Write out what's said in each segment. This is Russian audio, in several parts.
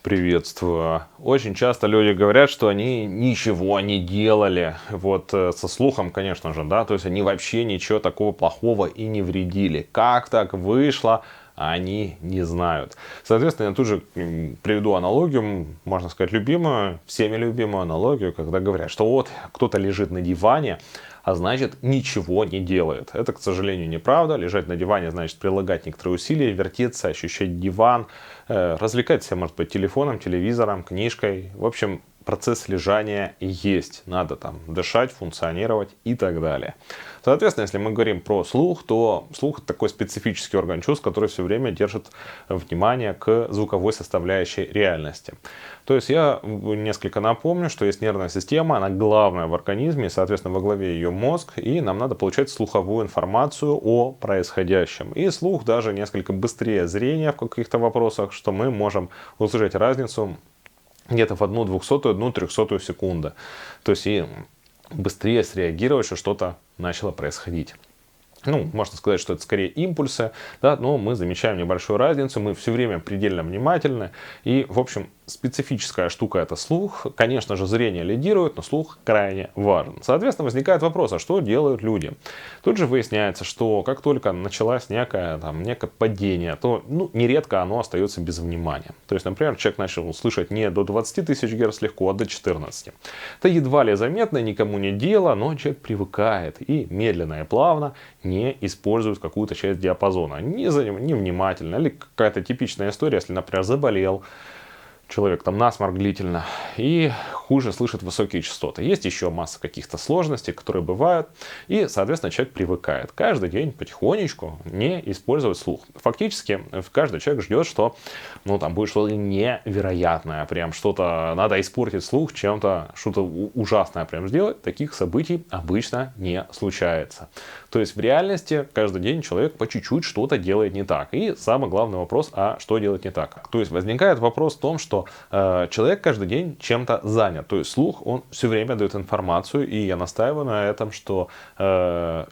Приветствую. Очень часто люди говорят, что они ничего не делали. Вот со слухом, конечно же, да, то есть они вообще ничего такого плохого и не вредили. Как так вышло, они не знают. Соответственно, я тут же приведу аналогию, можно сказать, любимую, всеми любимую аналогию, когда говорят, что вот кто-то лежит на диване, а значит ничего не делает. Это, к сожалению, неправда. Лежать на диване значит прилагать некоторые усилия, вертеться, ощущать диван, развлекать себя, может быть, телефоном, телевизором, книжкой. В общем, процесс лежания есть. Надо там дышать, функционировать и так далее. Соответственно, если мы говорим про слух, то слух это такой специфический орган чувств, который все время держит внимание к звуковой составляющей реальности. То есть я несколько напомню, что есть нервная система, она главная в организме, и, соответственно, во главе ее мозг, и нам надо получать слуховую информацию о происходящем. И слух даже несколько быстрее зрения в каких-то вопросах, что мы можем услышать разницу где-то в 1/200, 1/300 секунды. То есть и быстрее среагировать, что что-то начало происходить. Ну, можно сказать, что это скорее импульсы, да, но мы замечаем небольшую разницу, мы все время предельно внимательны. И, в общем, специфическая штука это слух. Конечно же, зрение лидирует, но слух крайне важен. Соответственно, возникает вопрос, а что делают люди? Тут же выясняется, что как только началось некое падение, то нередко оно остается без внимания. То есть, например, человек начал слышать не до 20 тысяч Гц легко, а до 14. Это едва ли заметно, никому не дело, но человек привыкает и медленно и плавно не используют какую-то часть диапазона. Невнимательно. Или какая-то типичная история, если, например, заболел человек там насморк длительно и хуже слышит высокие частоты. Есть еще масса каких-то сложностей, которые бывают. И, соответственно, человек привыкает каждый день потихонечку не использовать слух. Фактически, каждый человек ждет, что там будет что-то невероятное. Прям что-то надо испортить слух, чем-то что-то ужасное прям сделать. Таких событий обычно не случается. То есть в реальности каждый день человек по чуть-чуть что-то делает не так. И самый главный вопрос, а что делать не так? То есть возникает вопрос в том, что человек каждый день чем-то занят. То есть слух, он все время дает информацию. И я настаиваю на этом, что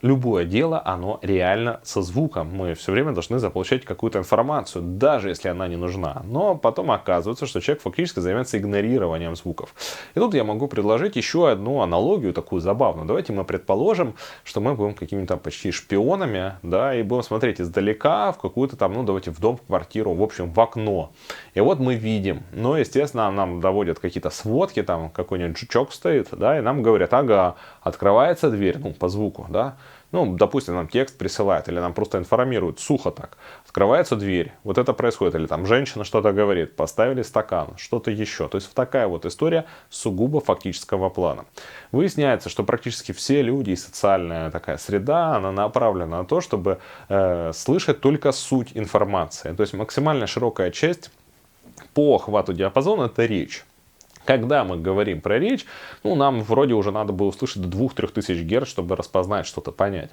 любое дело, оно реально со звуком. Мы все время должны заполучать какую-то информацию, даже если она не нужна. Но потом оказывается, что человек фактически занимается игнорированием звуков. И тут я могу предложить еще одну аналогию, такую забавную. Давайте мы предположим, что мы будем какими-то почти шпионами, да, и будем смотреть издалека в какую-то там, давайте в дом, в квартиру, в общем, в окно. И вот мы видим, естественно, нам доводят какие-то сводки, там какой-нибудь жучок стоит, да, и нам говорят, ага, открывается дверь, по звуку, да, допустим, нам текст присылают, или нам просто информируют, сухо так, открывается дверь, вот это происходит, или там женщина что-то говорит, поставили стакан, что-то еще. То есть такая вот история сугубо фактического плана. Выясняется, что практически все люди и социальная такая среда, она направлена на то, чтобы слышать только суть информации. То есть максимально широкая часть по охвату диапазона это речь. Когда мы говорим про речь, нам вроде уже надо было услышать до 2-3 тысяч Гц, чтобы распознать что-то, понять.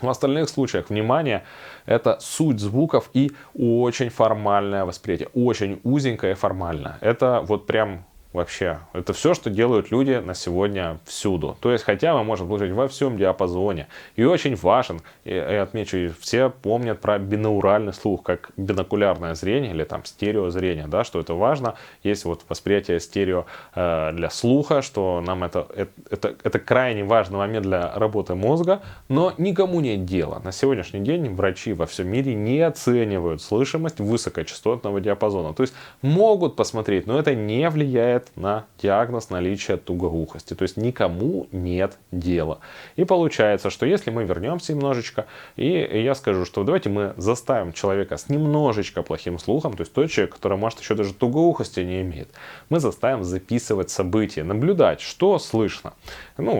В остальных случаях, внимание, это суть звуков и очень формальное восприятие. Очень узенькое и формальное. Это вот прям вообще, это все, что делают люди на сегодня всюду. То есть, хотя мы можем слушать во всем диапазоне. И очень важен, и отмечу, все помнят про бинауральный слух, как бинокулярное зрение или там стереозрение, да, что это важно. Есть вот восприятие стерео для слуха, что нам это крайне важный момент для работы мозга, но никому нет дела. На сегодняшний день врачи во всем мире не оценивают слышимость высокочастотного диапазона. То есть, могут посмотреть, но это не влияет на диагноз наличия тугоухости. То есть никому нет дела. И получается, что если мы вернемся немножечко, и я скажу, что давайте мы заставим человека с немножечко плохим слухом, то есть тот человек, который, может, еще даже тугоухости не имеет, мы заставим записывать события, наблюдать, что слышно.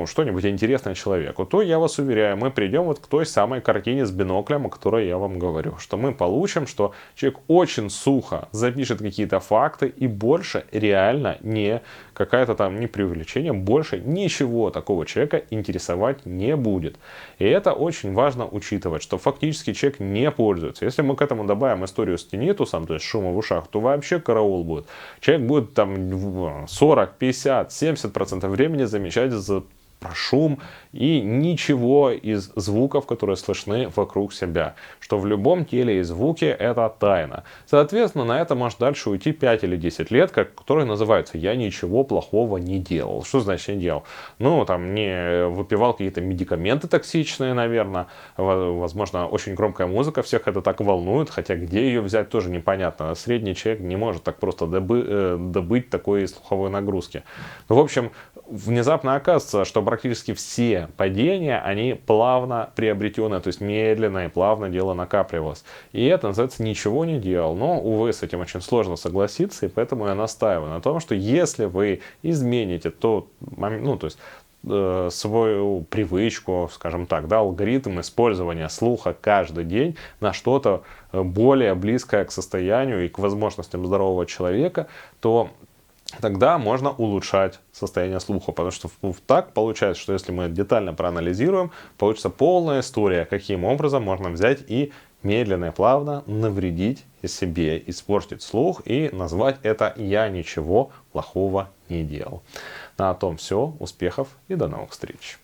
Что-нибудь интересное человеку, то я вас уверяю, мы придем вот к той самой картине с биноклем, о которой я вам говорю. Что мы получим, что человек очень сухо запишет какие-то факты и больше реально не какая-то там не преувеличение, больше ничего такого человека интересовать не будет. И это очень важно учитывать, что фактически человек не пользуется. Если мы к этому добавим историю с тинитусом, то есть шума в ушах, то вообще караул будет. Человек будет там 40, 50, 70% времени замечать про шум и ничего из звуков, которые слышны вокруг себя. Что в любом теле и звуке это тайна. Соответственно, на это может дальше уйти 5 или 10 лет, которые называются «я ничего плохого не делал». Что значит не делал? Ну, там, не выпивал какие-то медикаменты токсичные, наверное. Возможно, очень громкая музыка всех это так волнует, хотя где ее взять тоже непонятно. Средний человек не может так просто добыть такой слуховой нагрузки. Ну, в общем, внезапно оказывается, что практически все падения, они плавно приобретенные, то есть медленно и плавно дело накапливалось. И это называется «ничего не делал». Но, увы, с этим очень сложно согласиться, и поэтому я настаиваю на том, что если вы измените тот момент, ну, то есть свою привычку, скажем так, да, алгоритм использования слуха каждый день на что-то более близкое к состоянию и к возможностям здорового человека, то тогда можно улучшать состояние слуха. Потому что так получается, что если мы детально проанализируем, получится полная история, каким образом можно взять и медленно и плавно навредить себе, испортить слух и назвать это «я ничего плохого не делал». На том все. Успехов и до новых встреч.